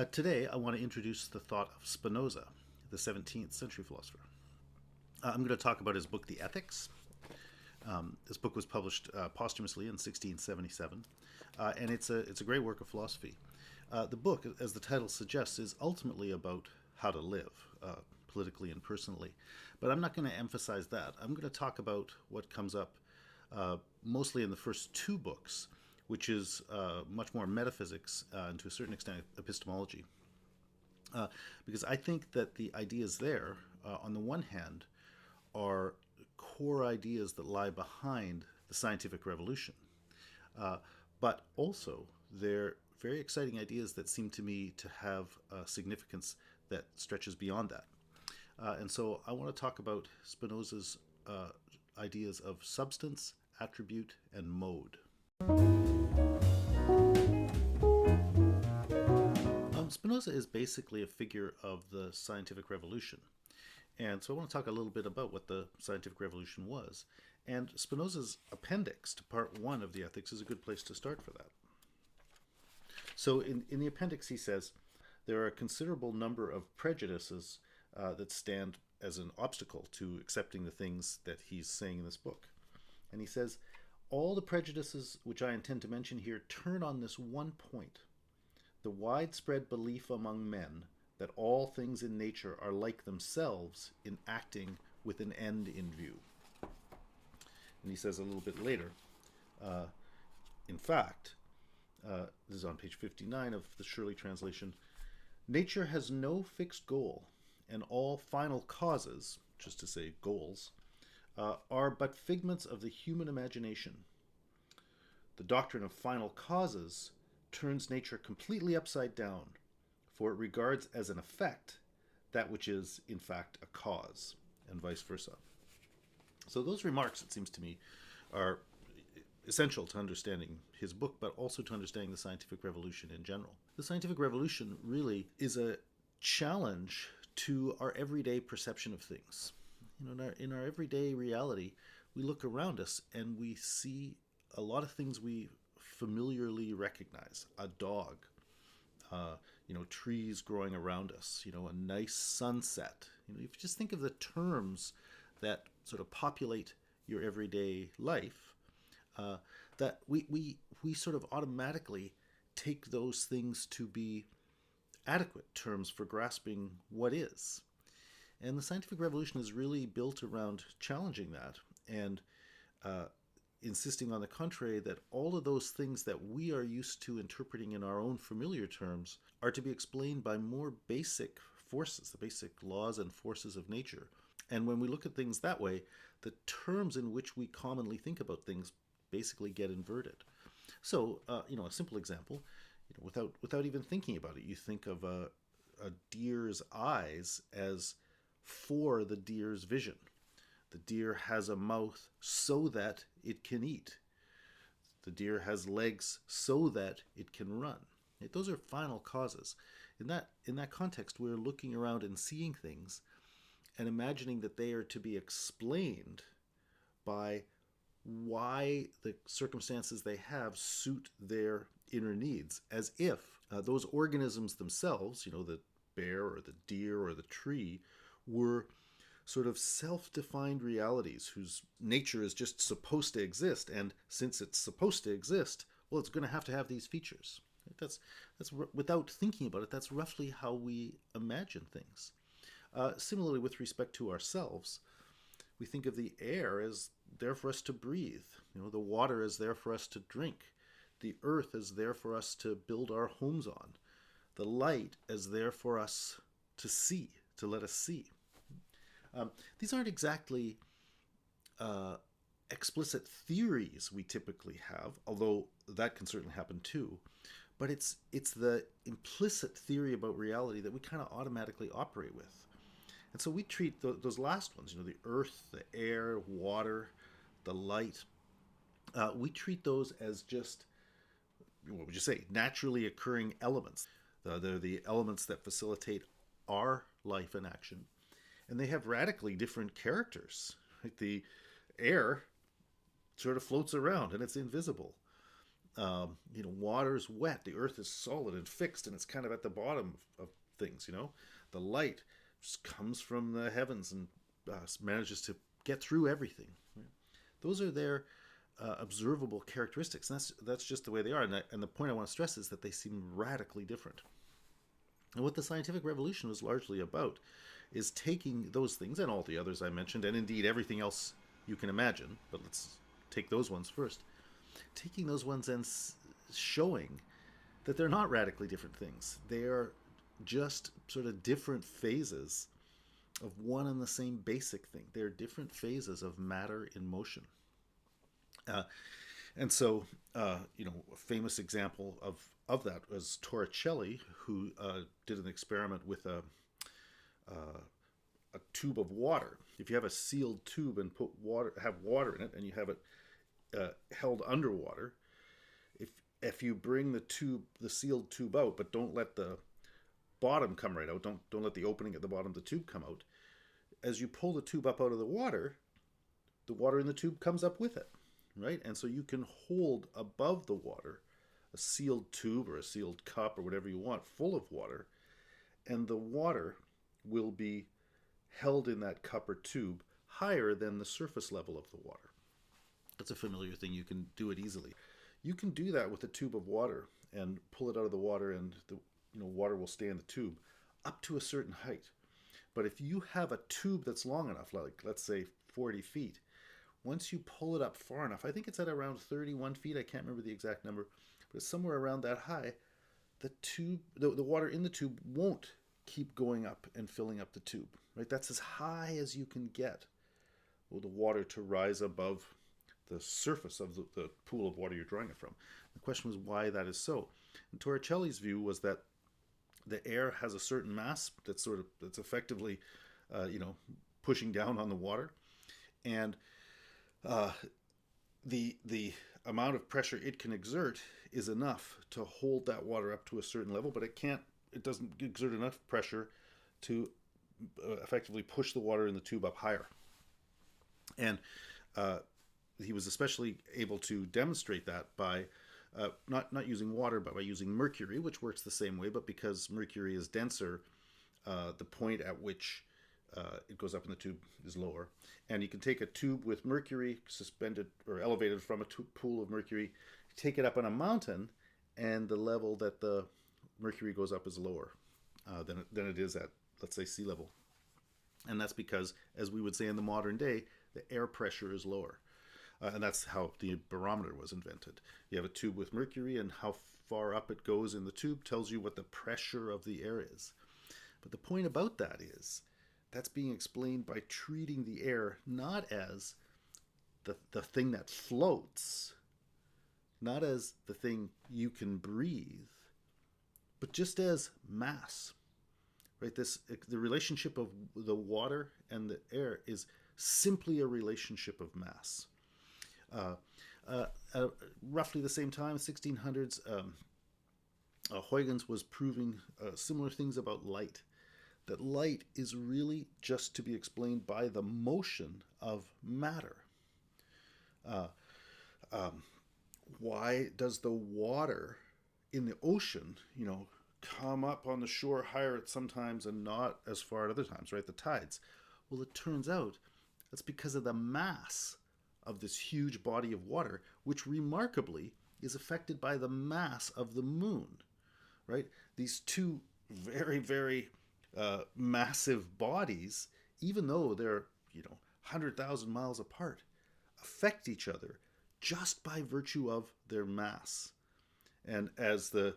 Today, I want to introduce the thought of Spinoza, the 17th century philosopher. I'm going to talk about his book, The Ethics. This book was published posthumously in 1677, and it's a great work of philosophy. The book, as the title suggests, is ultimately about how to live, politically and personally. But I'm not going to emphasize that. I'm going to talk about what comes up mostly in the first two books, which is much more metaphysics and to a certain extent epistemology. Because I think that the ideas there, on the one hand, are core ideas that lie behind the scientific revolution. Uh, but also, they're very exciting ideas that seem to me to have a significance that stretches beyond that. And so I want to talk about Spinoza's ideas of substance, attribute, and mode. Spinoza is basically a figure of the scientific revolution. And so I want to talk a little bit about what the scientific revolution was. And Spinoza's appendix to part one of the Ethics is a good place to start for that. So in the appendix, he says there are a considerable number of prejudices that stand as an obstacle to accepting the things that he's saying in this book. And he says, all the prejudices which I intend to mention here turn on this one point: the widespread belief among men that all things in nature are like themselves in acting with an end in view. And he says a little bit later, uh, in fact, this is on page 59 of the Shirley translation, nature has no fixed goal, and all final causes, just to say goals, are but figments of the human imagination. The doctrine of final causes turns nature completely upside down, for it regards as an effect that which is, in fact, a cause, and vice versa. So those remarks, it seems to me, are essential to understanding his book, but also to understanding the scientific revolution in general. The scientific revolution really is a challenge to our everyday perception of things. You know, in our everyday reality, we look around us and we see a lot of things we familiarly recognize. A dog, trees growing around us, a nice sunset. If you just think of the terms that sort of populate your everyday life, that we sort of automatically take those things to be adequate terms for grasping what is. And the scientific revolution is really built around challenging that and insisting on the contrary, that all of those things that we are used to interpreting in our own familiar terms are to be explained by more basic forces, the basic laws and forces of nature. And when we look at things that way, the terms in which we commonly think about things basically get inverted. So, a simple example, without even thinking about it, you think of a deer's eyes as for the deer's vision. The deer has a mouth so that it can eat. The deer has legs so that it can run. Those are final causes. In that context, we're looking around and seeing things and imagining that they are to be explained by why the circumstances they have suit their inner needs, as if those organisms themselves, the bear or the deer or the tree, were sort of self-defined realities whose nature is just supposed to exist, and since it's supposed to exist, well, it's going to have these features. That's without thinking about it, that's roughly how we imagine things. Similarly, with respect to ourselves, we think of the air as there for us to breathe. The water is there for us to drink. The earth is there for us to build our homes on. The light is there for us to see, to let us see. These aren't exactly explicit theories we typically have, although that can certainly happen too. But it's the implicit theory about reality that we kind of automatically operate with. And so we treat those last ones, the earth, the air, water, the light, we treat those as just, what would you say, naturally occurring elements. They're the elements that facilitate our life and action. And they have radically different characters. The air sort of floats around and it's invisible. Water's wet, the earth is solid and fixed, and it's kind of at the bottom of things. The light just comes from the heavens and manages to get through everything. Right? Those are their observable characteristics. And that's just the way they are. And the point I want to stress is that they seem radically different. And what the scientific revolution was largely about is taking those things and all the others I mentioned, and indeed everything else you can imagine, but let's take those ones first. Taking those ones and showing that they're not radically different things. They are just sort of different phases of one and the same basic thing. They're different phases of matter in motion. Uh, and so, a famous example of that was Torricelli, who did an experiment with a tube of water. If you have a sealed tube and have water in it, and you have it held underwater, if you bring the sealed tube out, but don't let the bottom come right out, don't let the opening at the bottom of the tube come out, as you pull the tube up out of the water in the tube comes up with it, right? And so you can hold above the water a sealed tube or a sealed cup or whatever you want full of water, and the water will be held in that cup or tube higher than the surface level of the water. That's a familiar thing. You can do it easily. You can do that with a tube of water and pull it out of the water, and the water will stay in the tube up to a certain height. But if you have a tube that's long enough, like let's say 40 feet, once you pull it up far enough, I think it's at around 31 feet, I can't remember the exact number, but it's somewhere around that high, the water in the tube won't keep going up and filling up the tube, right? That's as high as you can get the water to rise above the surface of the pool of water you're drawing it from. The question was why that is so. And Torricelli's view was that the air has a certain mass that's effectively, pushing down on the water, and the amount of pressure it can exert is enough to hold that water up to a certain level, but it doesn't exert enough pressure to effectively push the water in the tube up higher. And he was especially able to demonstrate that by not using water, but by using mercury, which works the same way, but because mercury is denser, the point at which it goes up in the tube is lower. And you can take a tube with mercury suspended or elevated from a pool of mercury, take it up on a mountain, and the level that the mercury goes up is lower than it is at, let's say, sea level. And that's because, as we would say in the modern day, the air pressure is lower. And that's how the barometer was invented. You have a tube with mercury, and how far up it goes in the tube tells you what the pressure of the air is. But the point about that is that's being explained by treating the air not as the thing that floats, not as the thing you can breathe, but just as mass. Right? The relationship of the water and the air is simply a relationship of mass. Roughly the same time, 1600s, Huygens was proving similar things about light. That light is really just to be explained by the motion of matter. Why does the water in the ocean, come up on the shore higher at some times and not as far at other times, right? The tides. Well, it turns out that's because of the mass of this huge body of water, which remarkably is affected by the mass of the moon, right? These two very, very massive bodies, even though they're 100,000 miles apart, affect each other just by virtue of their mass. And as the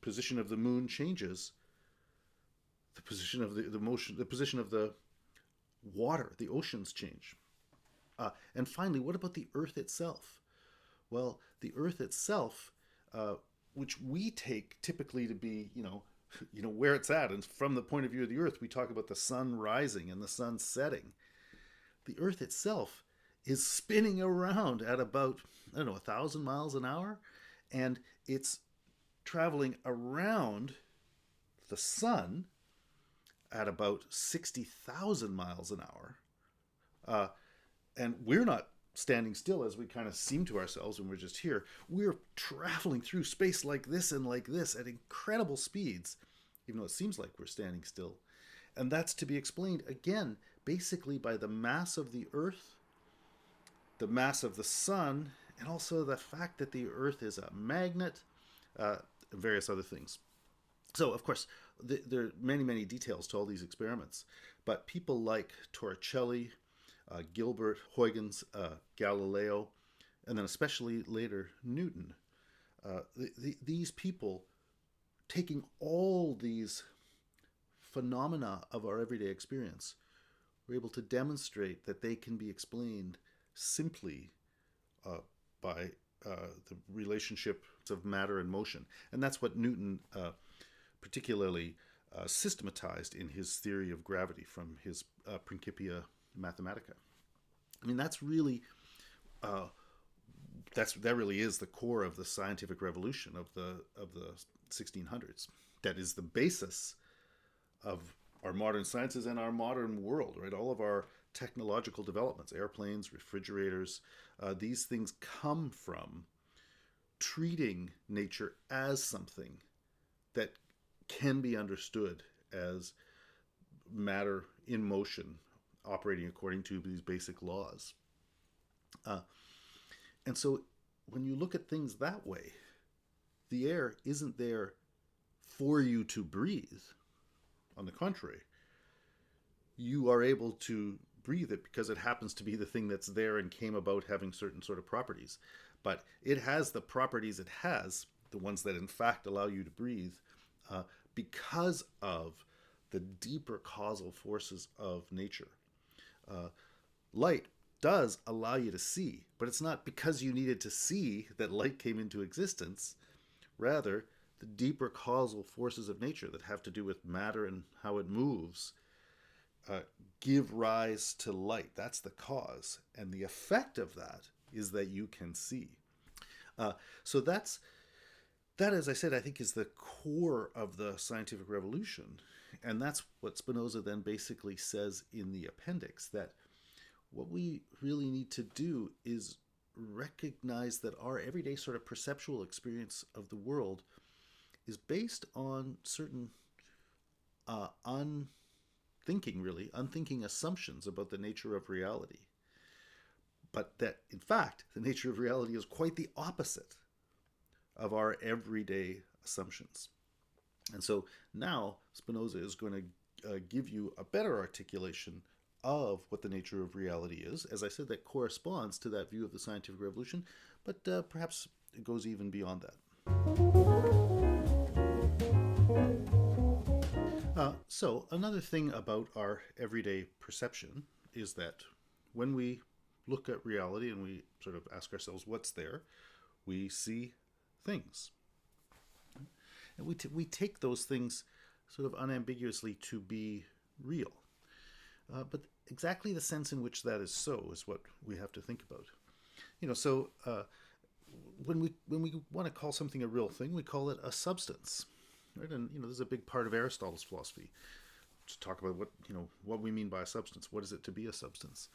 position of the moon changes, the position of the motion, the position of the water, the oceans change. And finally, what about the Earth itself? Well, the Earth itself, which we take typically to be, where it's at, and from the point of view of the Earth, we talk about the sun rising and the sun setting. The Earth itself is spinning around at about, 1,000 miles an hour, and it's traveling around the sun at about 60,000 miles an hour. And we're not standing still as we kind of seem to ourselves when we're just here. We're traveling through space like this and like this at incredible speeds, even though it seems like we're standing still. And that's to be explained, again, basically by the mass of the Earth, the mass of the Sun, and also the fact that the Earth is a magnet, and various other things. So, of course, there are many, many details to all these experiments. But people like Torricelli, Gilbert, Huygens, Galileo, and then especially later Newton, these people taking all these phenomena of our everyday experience were able to demonstrate that they can be explained simply by the relationship of matter and motion. And that's what Newton particularly systematized in his theory of gravity from his Principia Mathematica. I mean, that's really that really is the core of the scientific revolution of the 1600s. That is the basis of our modern sciences and our modern world, right? All of our technological developments, airplanes, refrigerators, these things come from treating nature as something that can be understood as matter in motion, operating according to these basic laws. And so when you look at things that way, the air isn't there for you to breathe. On the contrary, you are able to breathe it because it happens to be the thing that's there and came about having certain sort of properties. But it has the properties it has, the ones that in fact allow you to breathe, because of the deeper causal forces of nature. Light does allow you to see, but it's not because you needed to see that light came into existence. Rather, the deeper causal forces of nature that have to do with matter and how it moves give rise to light. That's the cause. And the effect of that is that you can see. So that, as I said, I think is the core of the scientific revolution. And that's what Spinoza then basically says in the appendix, that what we really need to do is recognize that our everyday sort of perceptual experience of the world is based on certain unthinking assumptions about the nature of reality. But that, in fact, the nature of reality is quite the opposite of our everyday assumptions. And so now Spinoza is going to give you a better articulation of what the nature of reality is. As I said, that corresponds to that view of the scientific revolution, but perhaps it goes even beyond that. So another thing about our everyday perception is that when we look at reality and we sort of ask ourselves what's there, we see things. And we take those things sort of unambiguously to be real. But exactly the sense in which that is so is what we have to think about. So when we want to call something a real thing, we call it a substance, right? And this is a big part of Aristotle's philosophy, to talk about what we mean by a substance. What is it to be a substance?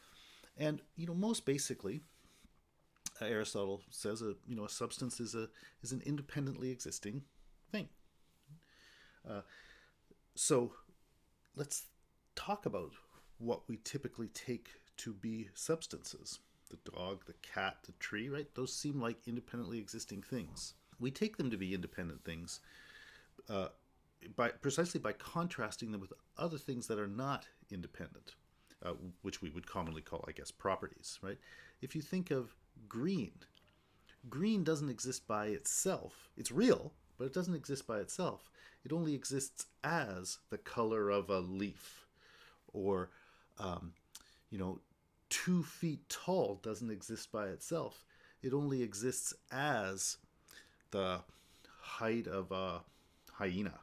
And most basically, Aristotle says a substance is an independently existing thing. So let's talk about what we typically take to be substances. The dog, the cat, the tree, right? Those seem like independently existing things. We take them to be independent things precisely by contrasting them with other things that are not independent, which we would commonly call, I guess, properties, right? If you think of green, green doesn't exist by itself. It's real, but it doesn't exist by itself. It only exists as the color of a leaf, or 2 feet tall doesn't exist by itself. It only exists as the height of a hyena.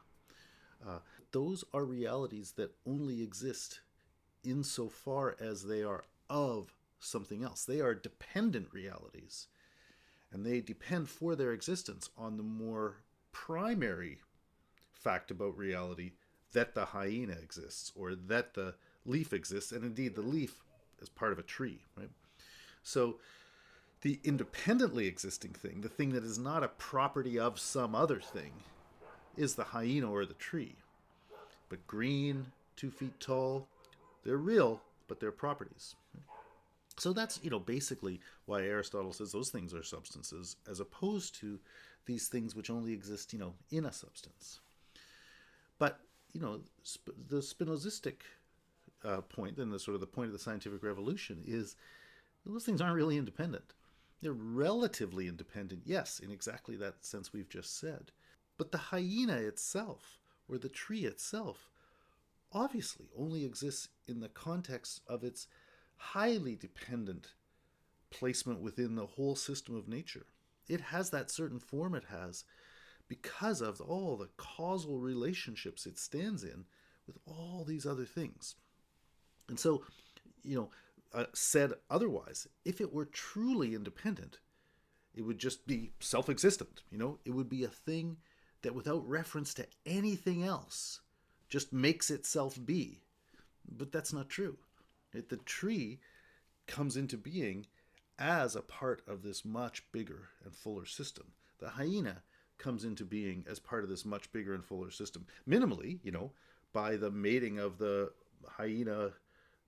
Those are realities that only exist insofar as they are of something else. They are dependent realities, and they depend for their existence on the more primary fact about reality, that the hyena exists, or that the leaf exists, and indeed the leaf is part of a tree, right? So the independently existing thing, the thing that is not a property of some other thing, is the hyena or the tree. But green, 2 feet tall, they're real, but they're properties. So that's, basically why Aristotle says those things are substances, as opposed to these things which only exist, in a substance. But, the Spinozistic point, and the sort of the point of the scientific revolution, is those things aren't really independent. They're relatively independent, yes, in exactly that sense we've just said. But the hyena itself, or the tree itself, obviously only exists in the context of its highly dependent placement within the whole system of nature. It has that certain form it has because of all the causal relationships it stands in with all these other things. And so, said otherwise, if it were truly independent, it would just be self existent. It would be a thing that, without reference to anything else, just makes itself be. But that's not true. The tree comes into being as a part of this much bigger and fuller system. The hyena comes into being as part of this much bigger and fuller system. Minimally, by the mating of the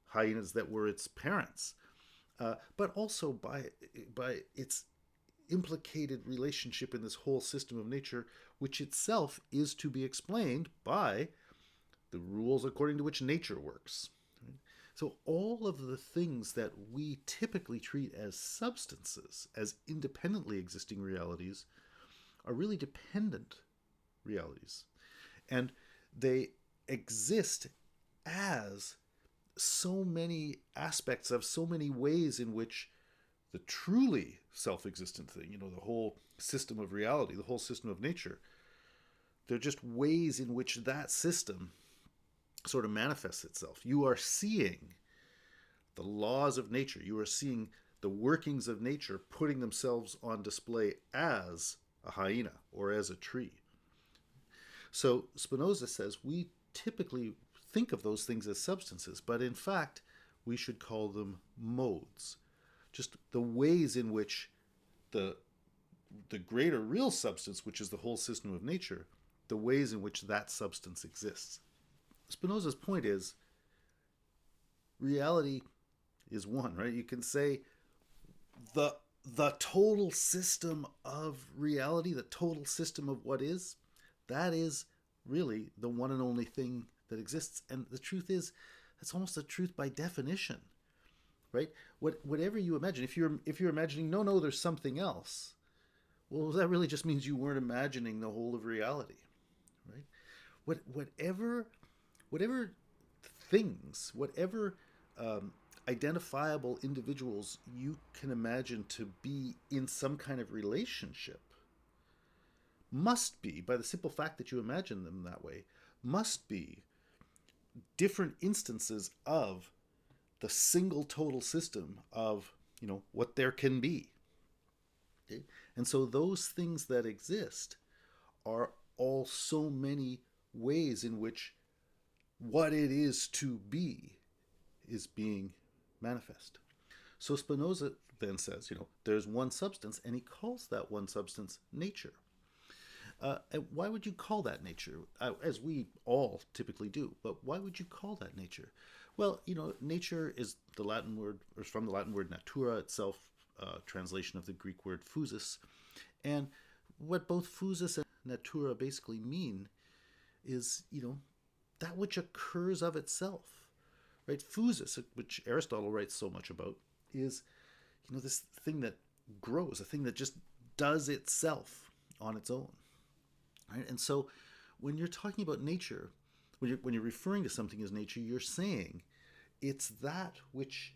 hyenas that were its parents, but also by its implicated relationship in this whole system of nature, which itself is to be explained by the rules according to which nature works. So all of the things that we typically treat as substances, as independently existing realities, are really dependent realities. And they exist as so many aspects of so many ways in which the truly self-existent thing, the whole system of reality, the whole system of nature, they're just ways in which that system sort of manifests itself. You are seeing the laws of nature. You are seeing the workings of nature putting themselves on display as a hyena or as a tree. So Spinoza says we typically think of those things as substances, but in fact, we should call them modes. Just the ways in which the greater real substance, which is the whole system of nature, the ways in which that substance exists. Spinoza's point is reality is one, right? You can say the total system of reality, the total system of what is, that is really the one and only thing that exists. And the truth is, that's almost a truth by definition, right? Whatever you imagine, if you're imagining no, there's something else, well, that really just means you weren't imagining the whole of reality, right? Whatever things, whatever identifiable individuals you can imagine to be in some kind of relationship must be, by the simple fact that you imagine them that way, must be different instances of the single total system of, what there can be. Okay? And so those things that exist are all so many ways in which what it is to be is being manifest. So Spinoza then says, there's one substance, and he calls that one substance nature. And why would you call that nature? As we all typically do, but why would you call that nature? Well, nature is the Latin word, or from the Latin word natura itself, translation of the Greek word physis. And what both physis and natura basically mean is, that which occurs of itself, right? Physis, which Aristotle writes so much about, is, this thing that grows, a thing that just does itself on its own, right? And so when you're talking about nature, when you're referring to something as nature, you're saying it's that which,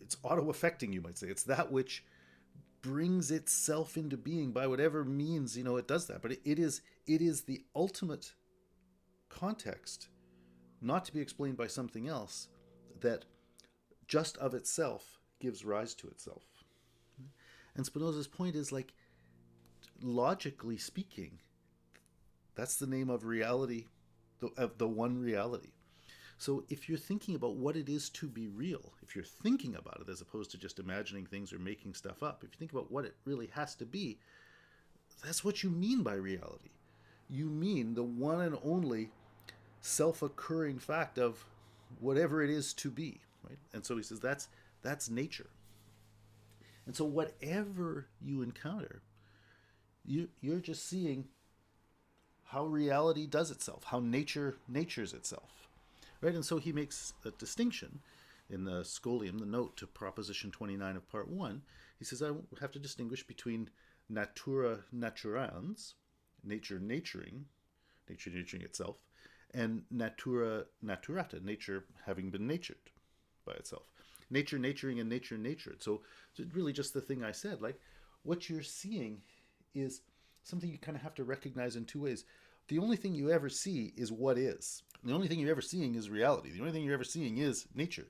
it's auto-affecting, you might say. It's that which brings itself into being by whatever means, it does that. But it is the ultimate context, not to be explained by something else, that just of itself gives rise to itself. And Spinoza's point is, logically speaking, that's the name of reality, of the one reality. So if you're thinking about what it is to be real, if you're thinking about it as opposed to just imagining things or making stuff up, if you think about what it really has to be, that's what you mean by reality. You mean the one and only self-occurring fact of whatever it is to be, right? And so he says that's nature. And so whatever you encounter, you're just seeing how reality does itself, how nature natures itself, right? And so he makes a distinction in the scholium, the note to Proposition 29 of Part 1. He says, I have to distinguish between natura naturans, nature naturing itself, and natura naturata, nature having been natured by itself. Nature naturing and nature natured. So really just the thing I said, like what you're seeing is something you kind of have to recognize in two ways. The only thing you ever see is what is. The only thing you're ever seeing is reality. The only thing you're ever seeing is nature.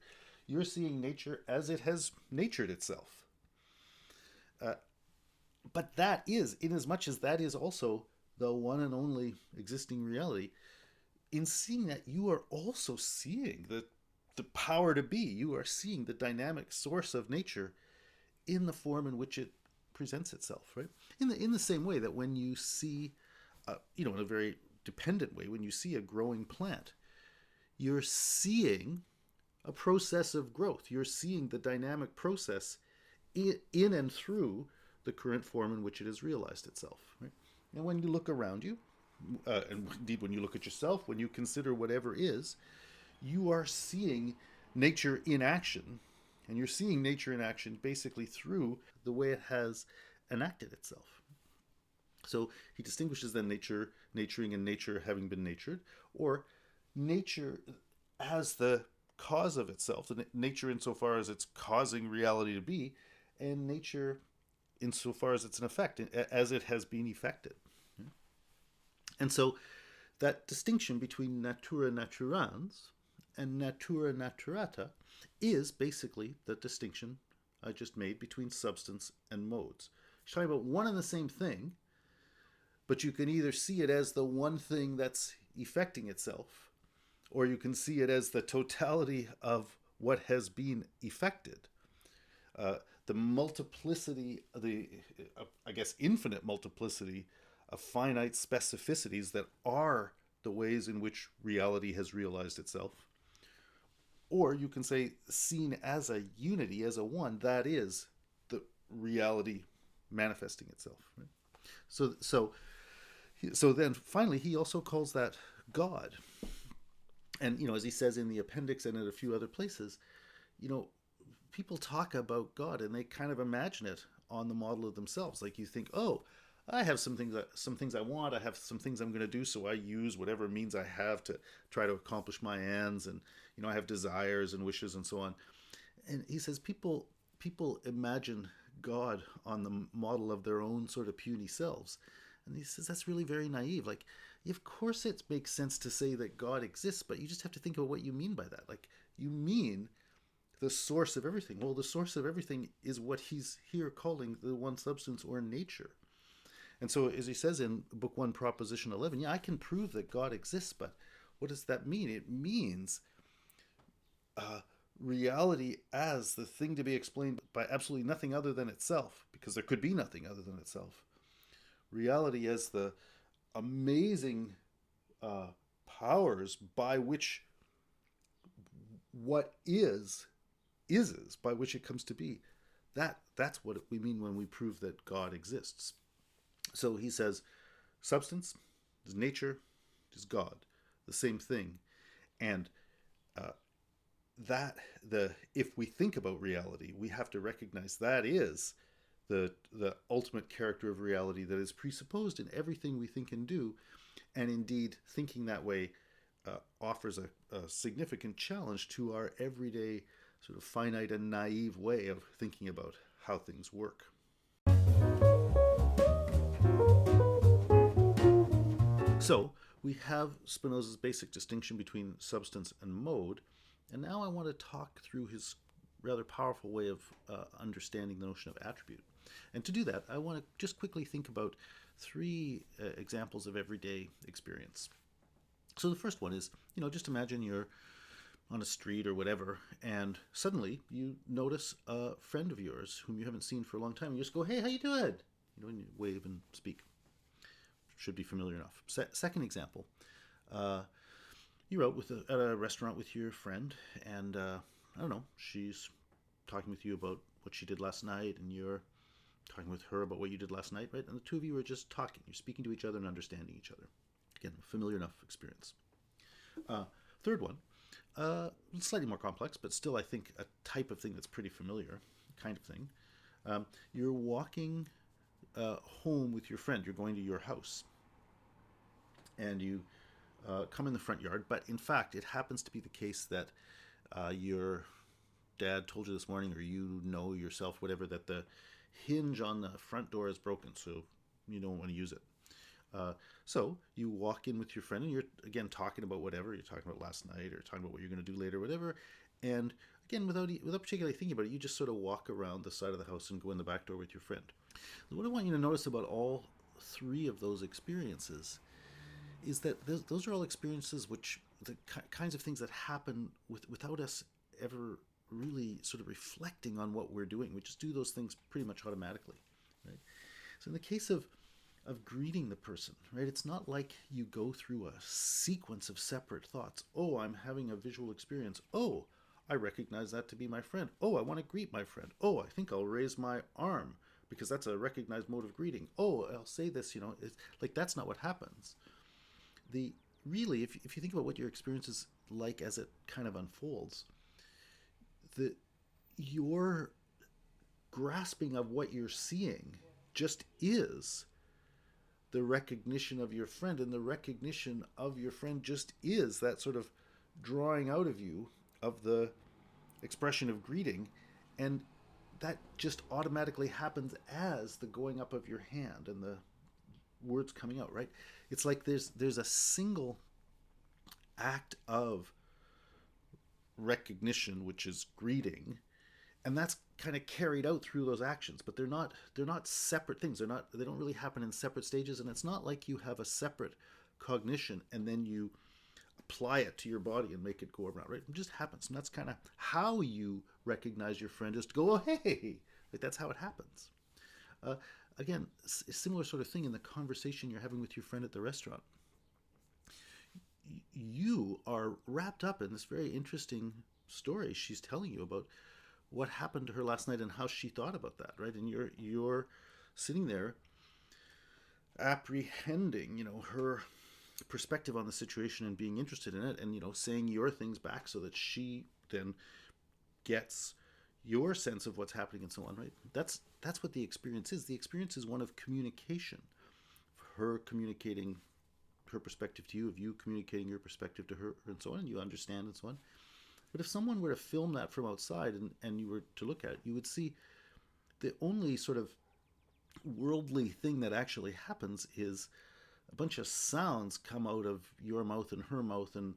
You're seeing nature as it has natured itself. But that is, in as much as that is also the one and only existing reality, in seeing that, you are also seeing the power to be. You are seeing the dynamic source of nature in the form in which it presents itself, right? In the same way that when you see, in a very dependent way, when you see a growing plant, you're seeing a process of growth. You're seeing the dynamic process in and through the current form in which it has realized itself, right? And when you look around you, and indeed when you look at yourself, when you consider whatever is, you are seeing nature in action. And you're seeing nature in action basically through the way it has enacted itself. So he distinguishes then nature naturing and nature having been natured, or nature as the cause of itself, nature insofar as it's causing reality to be, and nature insofar as it's an effect, as it has been effected. And so that distinction between natura naturans and natura naturata is basically the distinction I just made between substance and modes. He's talking about one and the same thing, but you can either see it as the one thing that's effecting itself, or you can see it as the totality of what has been effected. The multiplicity, I guess, infinite multiplicity of finite specificities that are the ways in which reality has realized itself. Or you can say, seen as a unity, as a one, that is the reality manifesting itself. Right? So then finally, he also calls that God. And, as he says in the appendix and in a few other places, people talk about God and they kind of imagine it on the model of themselves. Like you think, oh, I have some things I want. I have some things I'm going to do, so I use whatever means I have to try to accomplish my ends, and I have desires and wishes and so on. And he says people imagine God on the model of their own sort of puny selves, and he says that's really very naive. Like, of course, it makes sense to say that God exists, but you just have to think about what you mean by that. Like, you mean the source of everything. Well, the source of everything is what he's here calling the one substance or nature. And so, as he says in Book 1, Proposition 11, yeah, I can prove that God exists, but what does that mean? It means reality as the thing to be explained by absolutely nothing other than itself, because there could be nothing other than itself. Reality as the amazing powers by which what is, by which it comes to be. That's what we mean when we prove that God exists. So he says, substance is nature, is God, the same thing. And if we think about reality, we have to recognize that is the ultimate character of reality that is presupposed in everything we think and do. And indeed, thinking that way offers a significant challenge to our everyday sort of finite and naive way of thinking about how things work. So we have Spinoza's basic distinction between substance and mode, and now I want to talk through his rather powerful way of understanding the notion of attribute. And to do that, I want to just quickly think about three examples of everyday experience. So the first one is, just imagine you're on a street or whatever, and suddenly you notice a friend of yours whom you haven't seen for a long time. You just go, "Hey, how you doing?" And you wave and speak. Should be familiar enough. Second example, uh, you're out at a restaurant with your friend, and I don't know, she's talking with you about what she did last night, and you're talking with her about what you did last night, right? And the two of you are just talking. You're speaking to each other and understanding each other. Again, familiar enough experience. Third one, slightly more complex, but still, I think, a type of thing that's pretty familiar, kind of thing. You're walking home with your friend. You're going to your house, and you come in the front yard. But in fact, it happens to be the case that your dad told you this morning, or you know yourself, whatever, that the hinge on the front door is broken, so you don't want to use it. So you walk in with your friend, and you're again talking about whatever you're talking about last night, or talking about what you're going to do later, whatever. And again, without particularly thinking about it, you just sort of walk around the side of the house and go in the back door with your friend. What I want you to notice about all three of those experiences is that those are all experiences which the kinds of things that happen without us ever really sort of reflecting on what we're doing. We just do those things pretty much automatically, right? So in the case of greeting the person, right, it's not like you go through a sequence of separate thoughts. Oh, I'm having a visual experience. Oh, I recognize that to be my friend. Oh, I want to greet my friend. Oh, I think I'll raise my arm because that's a recognized mode of greeting. Oh, I'll say this, it's like that's not what happens. The Really, if you think about what your experience is like as it kind of unfolds, the your grasping of what you're seeing just is the recognition of your friend, and the recognition of your friend just is that sort of drawing out of you of the expression of greeting, and that just automatically happens as the going up of your hand and the words coming out, right? It's like there's a single act of recognition, which is greeting, and that's kind of carried out through those actions, but they're not separate things. They don't really happen in separate stages, and it's not like you have a separate cognition and then you apply it to your body and make it go around, right? It just happens. And that's kind of how you recognize your friend, is to go, "Oh, hey," like that's how it happens. uh, Again, a similar sort of thing in the conversation you're having with your friend at the restaurant. You are wrapped up in this very interesting story she's telling you about what happened to her last night and how she thought about that, right? And you're sitting there apprehending, her perspective on the situation and being interested in it, and saying your things back so that she then gets your sense of what's happening and so on, right? That's what the experience is. The experience is one of communication. Her communicating her perspective to you, of you communicating your perspective to her, and so on, and you understand and so on. But if someone were to film that from outside, and you were to look at it, you would see the only sort of worldly thing that actually happens is a bunch of sounds come out of your mouth and her mouth, and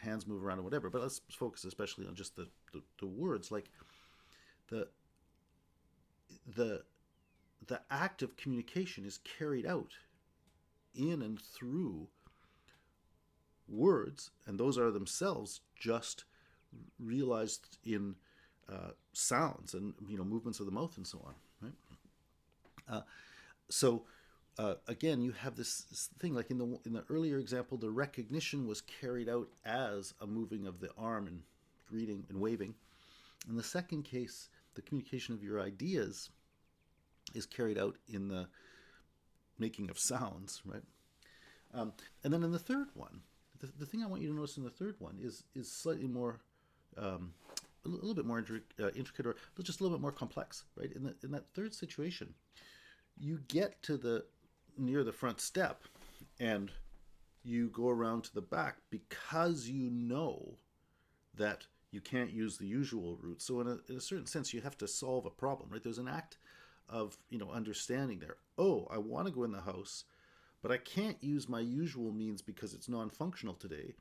hands move around or whatever. But let's focus especially on just the words. Like the the the act of communication is carried out in and through words, and those are themselves just realized in sounds and movements of the mouth and so on, right? So again, you have this thing, like in the earlier example, the recognition was carried out as a moving of the arm and greeting and waving. In the second case, the communication of your ideas is carried out in the making of sounds, right? And then in the third one, the thing I want you to notice in the third one is slightly more, a little bit more intricate, or just a little bit more complex, right? In that third situation, you get to near the front step, and you go around to the back because you know that you can't use the usual route. So in a certain sense, you have to solve a problem, right? There's an act of understanding there. Oh, I want to go in the house, but I can't use my usual means because it's non-functional today.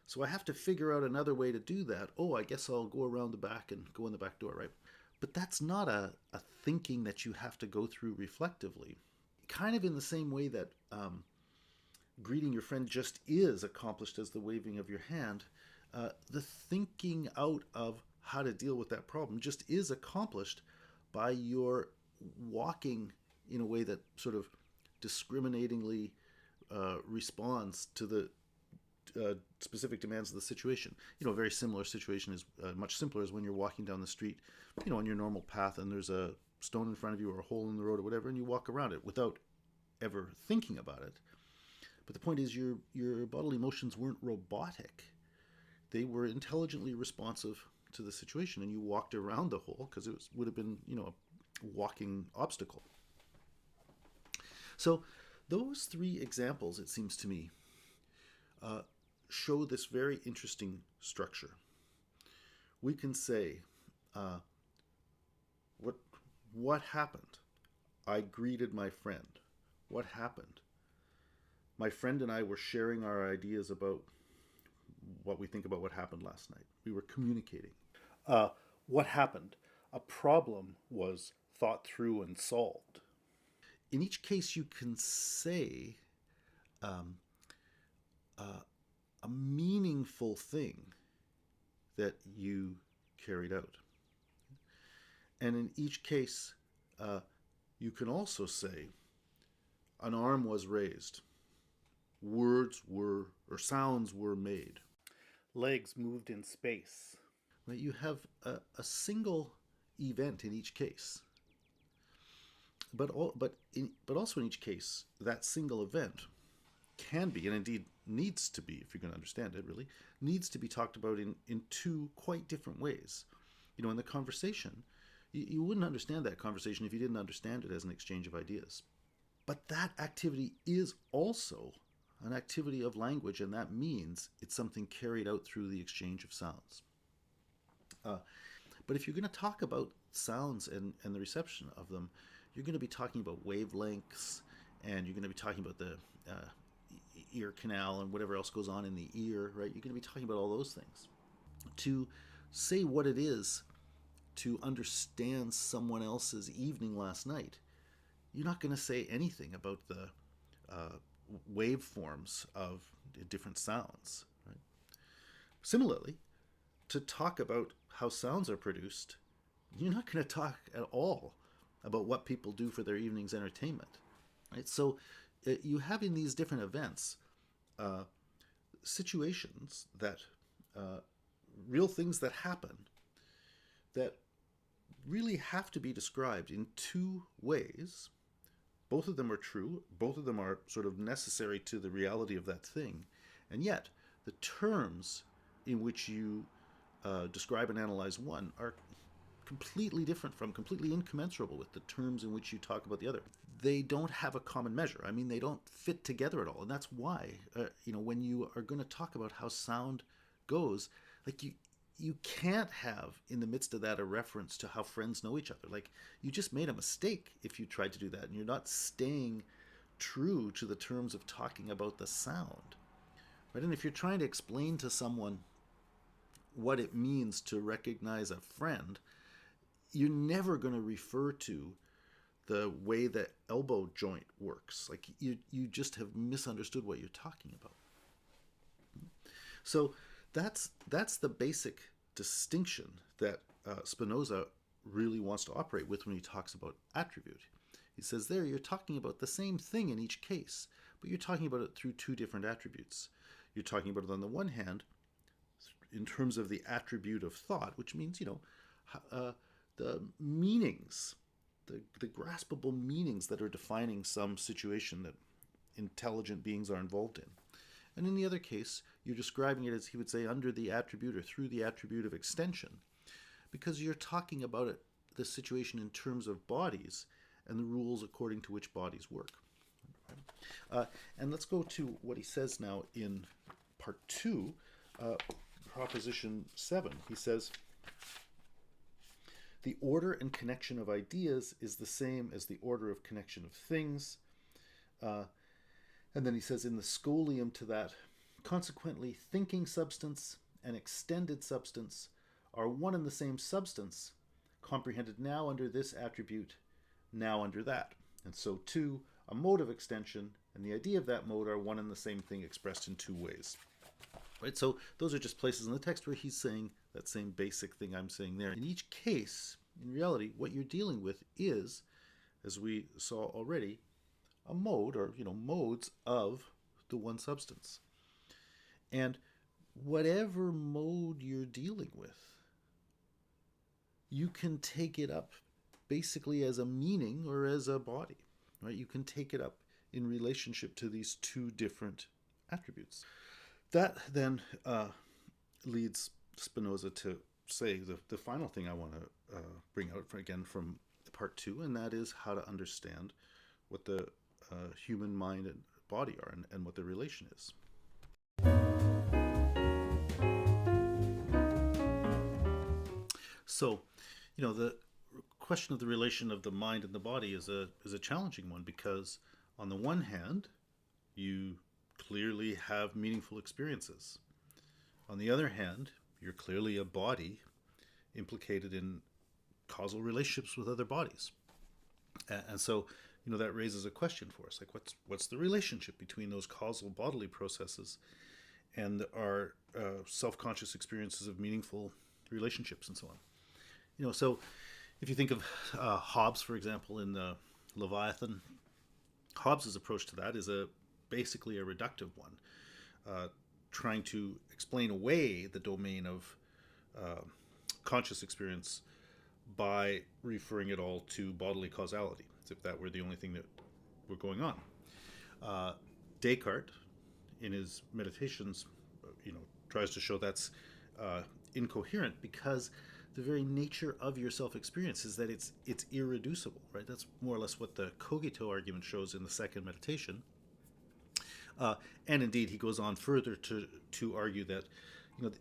So I have to figure out another way to do that. Oh, I guess I'll go around the back and go in the back door, right? But that's not a thinking that you have to go through reflectively. Kind of in the same way that greeting your friend just is accomplished as the waving of your hand. The thinking out of how to deal with that problem just is accomplished by your walking in a way that sort of discriminatingly responds to the specific demands of the situation. A very similar situation is much simpler is when you're walking down the street, on your normal path, and there's a stone in front of you or a hole in the road or whatever, and you walk around it without ever thinking about it. But the point is, your bodily motions weren't robotic; they were intelligently responsive to the situation, and you walked around the hole because would have been, a walking obstacle. So, those three examples, it seems to me, uh, show this very interesting structure. We can say, uh, what what happened? I greeted my friend. What happened? My friend and I were sharing our ideas about what we think about what happened last night. We were communicating. Uh, what happened? A problem was thought through and solved. In each case, you can say um, uh, a meaningful thing that you carried out. And in each case, you can also say, an arm was raised, words were, or sounds were made, legs moved in space. Right? You have a single event in each case. But also in each case, that single event can be, and indeed needs to be, if you're going to understand it really, needs to be talked about in two quite different ways. In the conversation, you wouldn't understand that conversation if you didn't understand it as an exchange of ideas. But that activity is also an activity of language, and that means it's something carried out through the exchange of sounds. But if you're going to talk about sounds and the reception of them, you're going to be talking about wavelengths, and you're going to be talking about the ear canal and whatever else goes on in the ear, right? You're going to be talking about all those things. To say what it is to understand someone else's evening last night, you're not going to say anything about the waveforms of different sounds. Right? Similarly, to talk about how sounds are produced, you're not going to talk at all about what people do for their evening's entertainment. Right? So you have in these different events situations that real things that happen that really have to be described in two ways. Both of them are true, both of them are sort of necessary to the reality of that thing, and yet the terms in which you describe and analyze one are completely different from, completely incommensurable with the terms in which you talk about the other. They don't have a common measure. I mean, they don't fit together at all, and that's why when you are going to talk about how sound goes, like you can't have in the midst of that a reference to how friends know each other. Like, you just made a mistake if you tried to do that, and you're not staying true to the terms of talking about the sound. Right? And if you're trying to explain to someone what it means to recognize a friend, you're never going to refer to the way that elbow joint works. Like, you just have misunderstood what you're talking about. So that's the basic distinction that Spinoza really wants to operate with when he talks about attribute. He says there, you're talking about the same thing in each case, but you're talking about it through two different attributes. You're talking about it on the one hand in terms of the attribute of thought, which means, the meanings, the graspable meanings that are defining some situation that intelligent beings are involved in. And in the other case, you're describing it, as he would say, under the attribute or through the attribute of extension, because you're talking about it, the situation in terms of bodies and the rules according to which bodies work. And let's go to what he says now in part 2, proposition 7. He says, the order and connection of ideas is the same as the order of connection of things. And then he says, in the scholium to that, consequently, thinking substance and extended substance are one and the same substance, comprehended now under this attribute, now under that. And so, too, a mode of extension and the idea of that mode are one and the same thing expressed in two ways. right? So those are just places in the text where he's saying that same basic thing I'm saying there. In each case, in reality, what you're dealing with is, as we saw already, a mode, or modes of the one substance. And whatever mode you're dealing with, you can take it up basically as a meaning or as a body, right? You can take it up in relationship to these two different attributes. That then leads Spinoza to say the final thing I want to bring out again from part two, and that is how to understand what the human mind and body are, and what their relation is. So, the question of the relation of the mind and the body is a challenging one, because on the one hand, you clearly have meaningful experiences. On the other hand, you're clearly a body implicated in causal relationships with other bodies. And so, that raises a question for us, like what's the relationship between those causal bodily processes and our self-conscious experiences of meaningful relationships and so on. So if you think of Hobbes, for example, in the Leviathan, Hobbes's approach to that is basically a reductive one, trying to explain away the domain of conscious experience by referring it all to bodily causality, as if that were the only thing that were going on. Descartes, in his Meditations, tries to show that's incoherent, because the very nature of your self-experience is that it's irreducible, right? That's more or less what the cogito argument shows in the second meditation. And indeed, he goes on further to argue that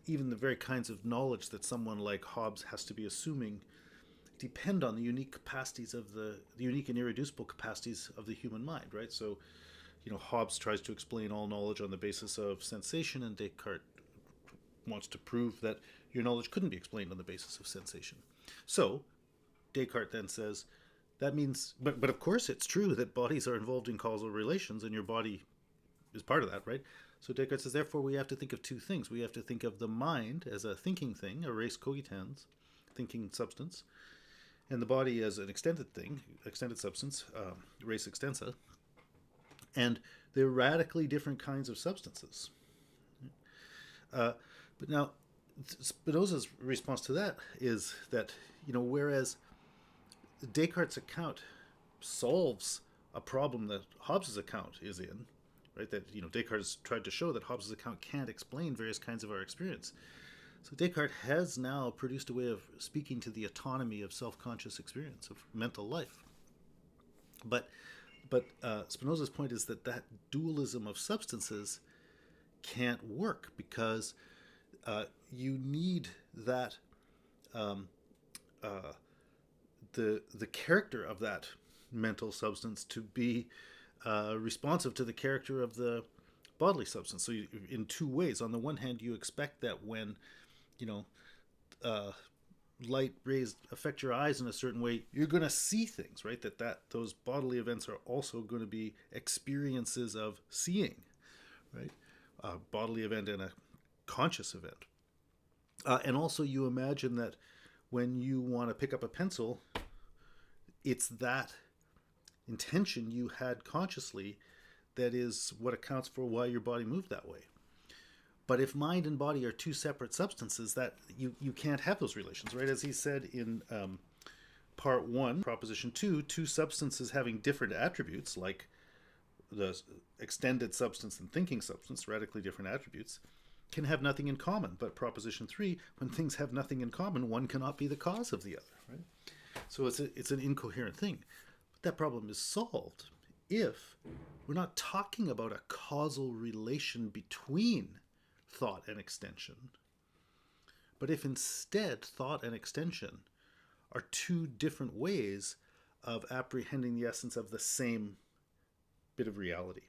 even the very kinds of knowledge that someone like Hobbes has to be assuming depend on the unique capacities of the unique and irreducible capacities of the human mind, right? So, Hobbes tries to explain all knowledge on the basis of sensation, and Descartes wants to prove that your knowledge couldn't be explained on the basis of sensation. So, Descartes then says, that means, but of course it's true that bodies are involved in causal relations, and your body is part of that, right? So Descartes says, therefore we have to think of two things. We have to think of the mind as a thinking thing, a res cogitans, thinking substance, and the body as an extended thing, extended substance, res extensa. And they're radically different kinds of substances. But now, Spinoza's response to that is that, whereas Descartes' account solves a problem that Hobbes' account is in, right? That, Descartes tried to show that Hobbes' account can't explain various kinds of our experience. So Descartes has now produced a way of speaking to the autonomy of self-conscious experience, of mental life. But Spinoza's point is that dualism of substances can't work, because you need that the character of that mental substance to be responsive to the character of the bodily substance. So in two ways. On the one hand, you expect that when light rays affect your eyes in a certain way, you're going to see things, right? That those bodily events are also going to be experiences of seeing, right? A bodily event and a conscious event. And also you imagine that when you want to pick up a pencil, it's that intention you had consciously that is what accounts for why your body moved that way. But if mind and body are two separate substances, that you can't have those relations, right? As he said in part 1, proposition 2, two substances having different attributes, like the extended substance and thinking substance, radically different attributes, can have nothing in common. But proposition 3, when things have nothing in common, one cannot be the cause of the other, right? So it's an incoherent thing. But that problem is solved if we're not talking about a causal relation between thought and extension, but if instead thought and extension are two different ways of apprehending the essence of the same bit of reality,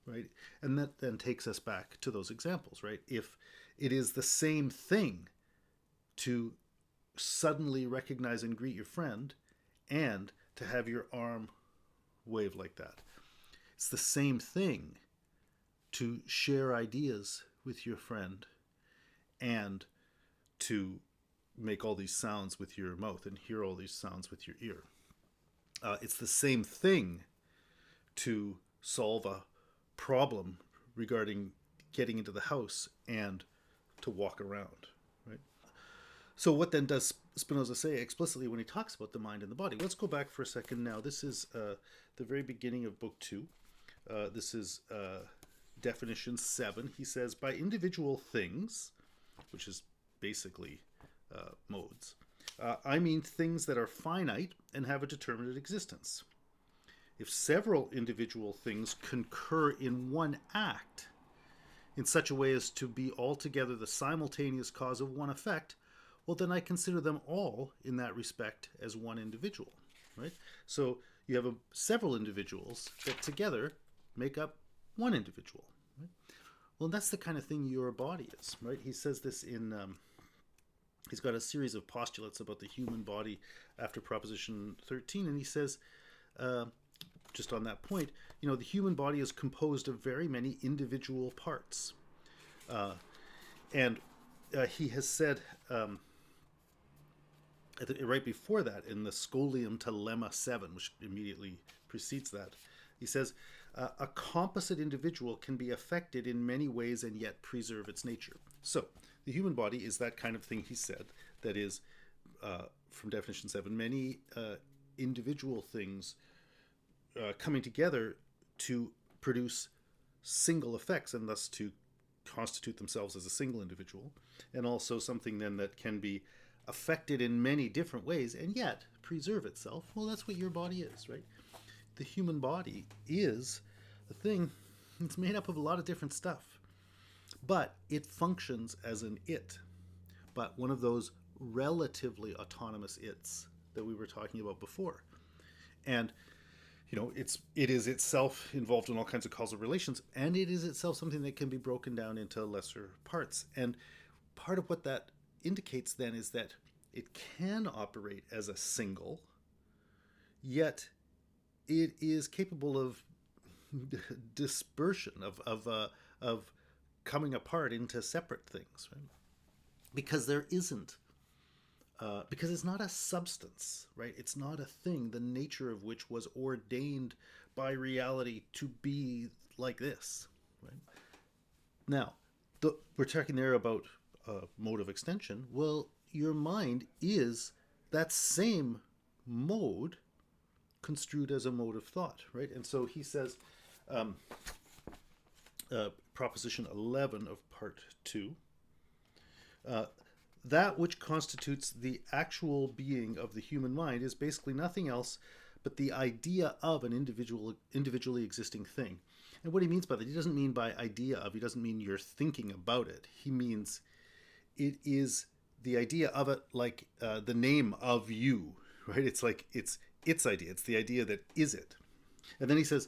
right? And that then takes us back to those examples, right? If it is the same thing to suddenly recognize and greet your friend and to have your arm wave like that, it's the same thing to share ideas with your friend and to make all these sounds with your mouth and hear all these sounds with your ear. It's the same thing to solve a problem regarding getting into the house and to walk around, right? So what then does Spinoza say explicitly when he talks about the mind and the body? Let's go back for a second now. This is the very beginning of Book 2. This is definition 7. He says, by individual things, which is basically modes, I mean things that are finite and have a determinate existence. If several individual things concur in one act in such a way as to be altogether the simultaneous cause of one effect, well, then I consider them all in that respect as one individual, right? So you have several individuals that together make up one individual, right? Well, that's the kind of thing your body is, right? He says this in, he's got a series of postulates about the human body after Proposition 13, and he says, just on that point, the human body is composed of very many individual parts. And he has said, right before that, in the Scholium to Lemma 7, which immediately precedes that, he says, a composite individual can be affected in many ways and yet preserve its nature. So the human body is that kind of thing, he said, that is, from definition 7, many individual things coming together to produce single effects and thus to constitute themselves as a single individual, and also something then that can be affected in many different ways and yet preserve itself. Well, that's what your body is, right? The human body is a thing that's made up of a lot of different stuff, but it functions as an it, but one of those relatively autonomous its that we were talking about before. And it is itself involved in all kinds of causal relations, and it is itself something that can be broken down into lesser parts. And part of what that indicates then is that it can operate as a single, yet it is capable of dispersion, of coming apart into separate things, right? Because there isn't. Because it's not a substance, right? It's not a thing, the nature of which was ordained by reality to be like this, right? Now, we're talking there about mode of extension. Well, your mind is that same mode construed as a mode of thought, right? And so he says, Proposition 11 of Part 2, that which constitutes the actual being of the human mind is basically nothing else but the idea of an individually existing thing. And what he means by that, he doesn't mean by idea of, he doesn't mean you're thinking about it. He means it is the idea of it, like the name of you, right? It's like it's idea. It's the idea that is it. And then he says,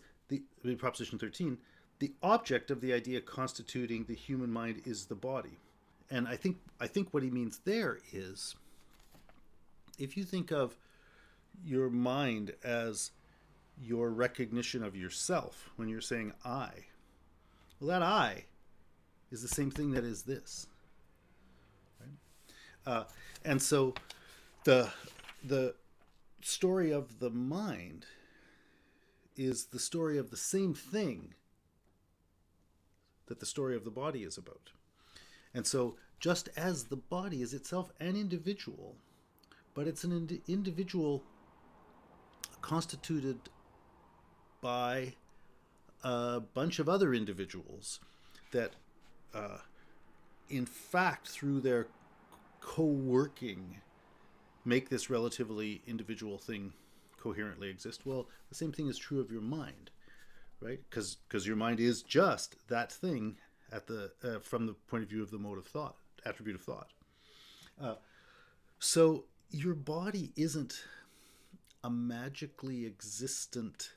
in Proposition 13, the object of the idea constituting the human mind is the body. And I think what he means there is, if you think of your mind as your recognition of yourself when you're saying I, well, that I is the same thing that is this, right? And so the story of the mind is the story of the same thing that the story of the body is about. And so just as the body is itself an individual, but it's an individual constituted by a bunch of other individuals that, in fact, through their co-working, make this relatively individual thing coherently exist. Well, the same thing is true of your mind, right? Because your mind is just that thing at the from the point of view of the mode of thought, attribute of thought. So your body isn't a magically existent,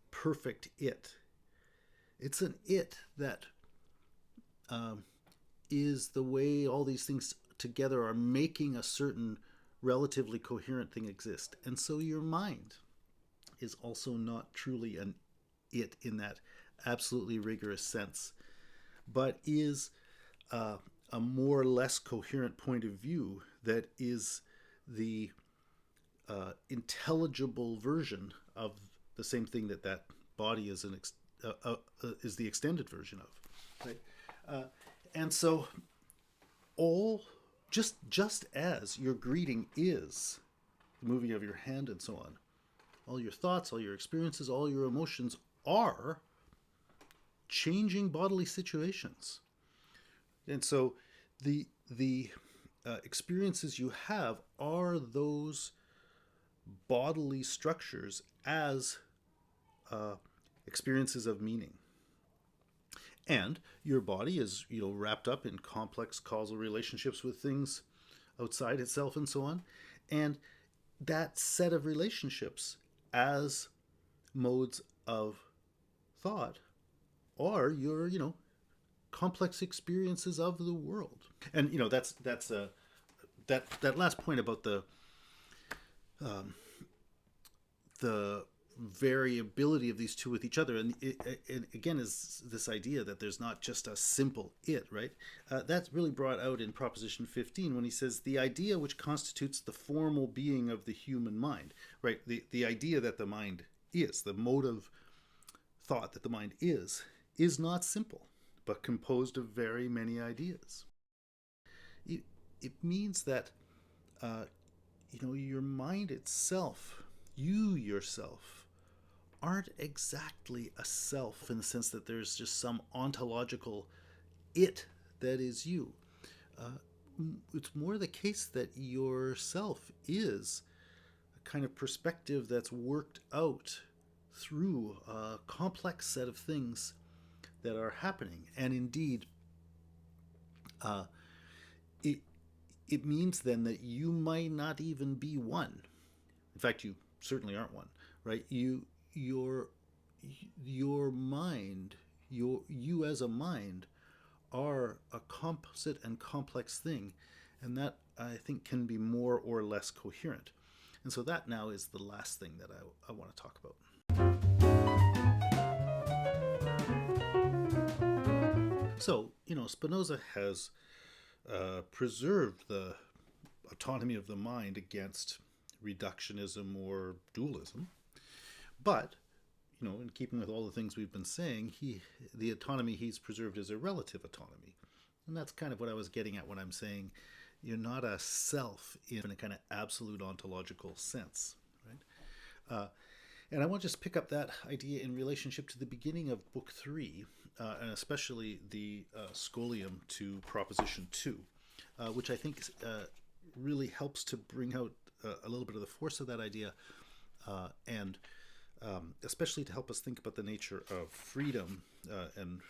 perfect it. It's an it that is the way all these things together are making a certain relatively coherent thing exist. And so your mind is also not truly an it in that absolutely rigorous sense, but is a more or less coherent point of view that is the intelligible version of the same thing that that body is the extended version of, right? And so all just as your greeting is the moving of your hand and so on, all your thoughts, all your experiences, all your emotions are changing bodily situations. And so the experiences you have are those bodily structures as experiences of meaning. And your body is, wrapped up in complex causal relationships with things outside itself and so on. And that set of relationships as modes of thought are your, complex experiences of the world. And that last point about the variability of these two with each other, and it again is this idea that there's not just a simple it, right? That's really brought out in Proposition 15 when he says the idea which constitutes the formal being of the human mind, right? The idea that the mind is, the mode of thought that the mind is not simple, but composed of very many ideas. It means that your mind itself, you yourself, aren't exactly a self in the sense that there's just some ontological it that is you. It's more the case that yourself is a kind of perspective that's worked out through a complex set of things that are happening. And indeed, it means then that you might not even be one. In fact, you certainly aren't one, right? Your mind, you as a mind, are a composite and complex thing, and that I think can be more or less coherent. And so that now is the last thing that I want to talk about. So, Spinoza has preserved the autonomy of the mind against reductionism or dualism. But, in keeping with all the things we've been saying, the autonomy he's preserved is a relative autonomy. And that's kind of what I was getting at when I'm saying you're not a self in a kind of absolute ontological sense, right? And I want to just pick up that idea in relationship to the beginning of Book 3, and especially the scholium to Proposition 2, which I think really helps to bring out a little bit of the force of that idea, and especially to help us think about the nature of freedom and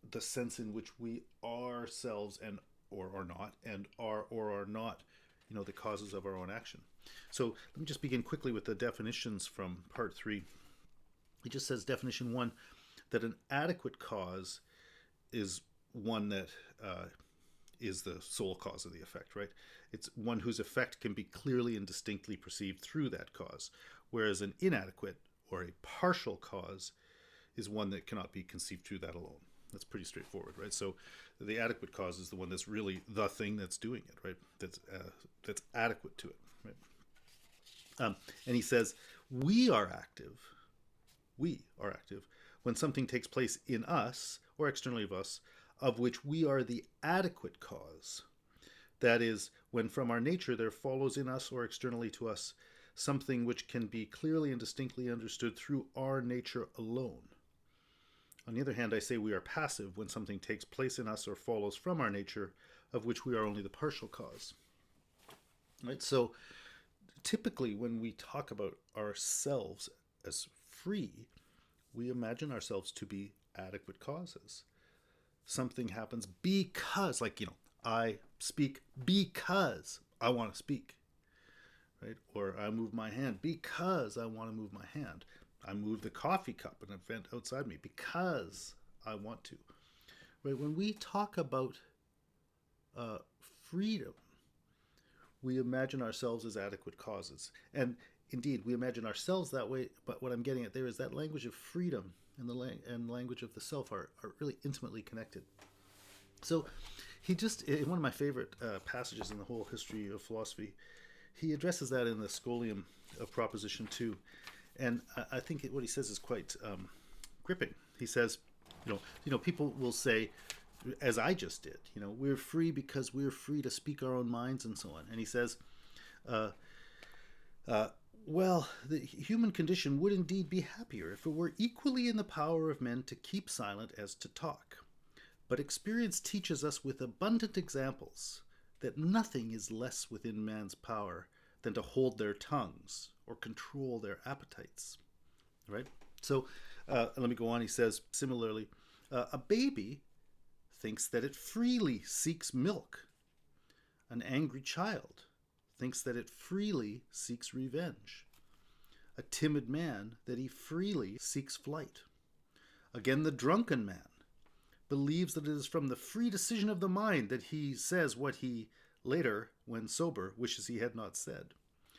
the sense in which we ourselves and or are not, and are or are not, the causes of our own action. So let me just begin quickly with the definitions from Part 3. It just says, definition 1, that an adequate cause is one that is the sole cause of the effect, right? It's one whose effect can be clearly and distinctly perceived through that cause, whereas an inadequate or a partial cause is one that cannot be conceived through that alone. That's pretty straightforward, right? So the adequate cause is the one that's really the thing that's doing it, right? That's adequate to it, right? And he says, we are active when something takes place in us or externally of us, of which we are the adequate cause. That is, when from our nature there follows in us or externally to us something which can be clearly and distinctly understood through our nature alone. On the other hand, I say we are passive when something takes place in us or follows from our nature, of which we are only the partial cause. Right? So typically when we talk about ourselves as free, we imagine ourselves to be adequate causes. Something happens because, I speak because I want to speak, right? Or I move my hand because I want to move my hand. I move the coffee cup in an event outside me because I want to. Right? When we talk about freedom, we imagine ourselves as adequate causes. And indeed, we imagine ourselves that way, but what I'm getting at there is that language of freedom and the language of the self are really intimately connected. So He just, in one of my favorite passages in the whole history of philosophy, he addresses that in the Scholium of Proposition 2. And I think what he says is quite gripping. He says, people will say, as I just did, we're free because we're free to speak our own minds and so on. And he says, well, the human condition would indeed be happier if it were equally in the power of men to keep silent as to talk. But experience teaches us with abundant examples that nothing is less within man's power than to hold their tongues or control their appetites. Right? So let me go on. He says, similarly, a baby thinks that it freely seeks milk. An angry child thinks that it freely seeks revenge. A timid man that he freely seeks flight. Again, the drunken man believes that it is from the free decision of the mind that he says what he later, when sober, wishes he had not said.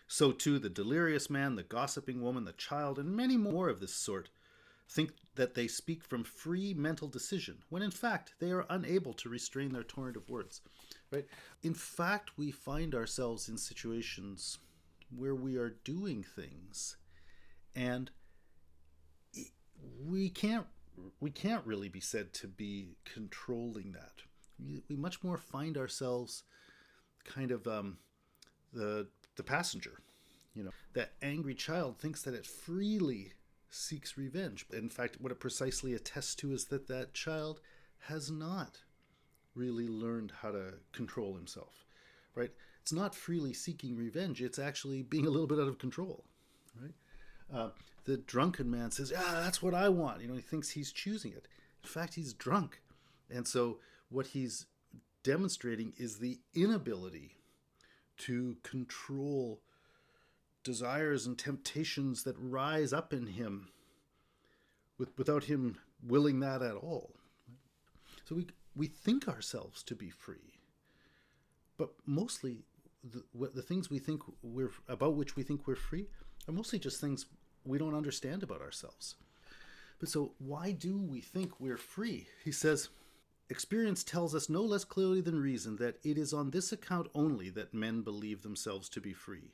So too the delirious man, the gossiping woman, the child, and many more of this sort think that they speak from free mental decision, when in fact they are unable to restrain their torrent of words. Right? In fact, we find ourselves in situations where we are doing things and we can't really be said to be controlling that. We much more find ourselves kind of the passenger. That angry child thinks that it freely seeks revenge. In fact, what it precisely attests to is that child has not really learned how to control himself, right? It's not freely seeking revenge. It's actually being a little bit out of control, right? The drunken man says, that's what I want. He thinks he's choosing it. In fact, he's drunk. And so what he's demonstrating is the inability to control desires and temptations that rise up in him without him willing that at all. So we think ourselves to be free, but mostly the things we think about which we think we're free are mostly just things we don't understand about ourselves. But so why do we think we're free? He says, experience tells us no less clearly than reason that it is on this account only that men believe themselves to be free,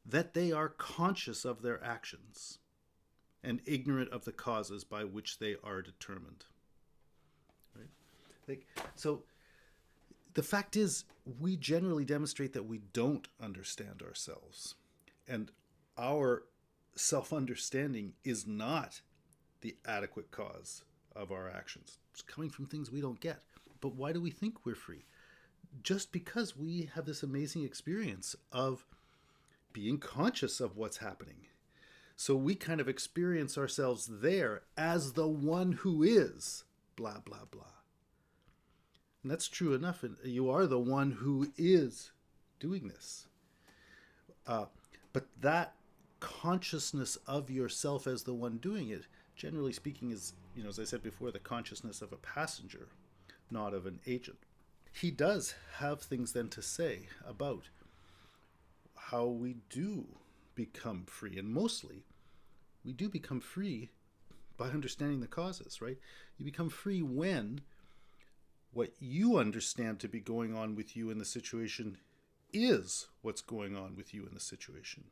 that they are conscious of their actions and ignorant of the causes by which they are determined. Right? So the fact is, we generally demonstrate that we don't understand ourselves. And our self-understanding is not the adequate cause of our actions. It's coming from things we don't get. But why do we think we're free? Just because we have this amazing experience of being conscious of what's happening. So we kind of experience ourselves there as the one who is blah, blah, blah. And that's true enough. You are the one who is doing this. But that consciousness of yourself as the one doing it, generally speaking, is, as I said before, the consciousness of a passenger, not of an agent. He does have things then to say about how we do become free. And mostly, we do become free by understanding the causes, right? You become free when what you understand to be going on with you in the situation is what's going on with you in the situation,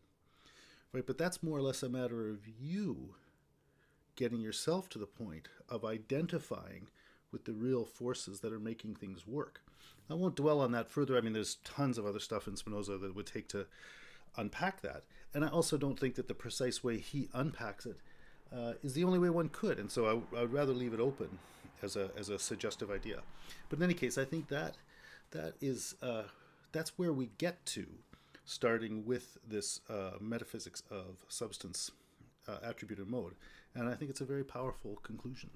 right? But that's more or less a matter of you getting yourself to the point of identifying with the real forces that are making things work. I won't dwell on that further. I mean, there's tons of other stuff in Spinoza that it would take to unpack that. And I also don't think that the precise way he unpacks it is the only way one could. And so I would rather leave it open as a suggestive idea. But in any case, I think that's where we get to, starting with this metaphysics of substance, attribute, and mode. And I think it's a very powerful conclusion.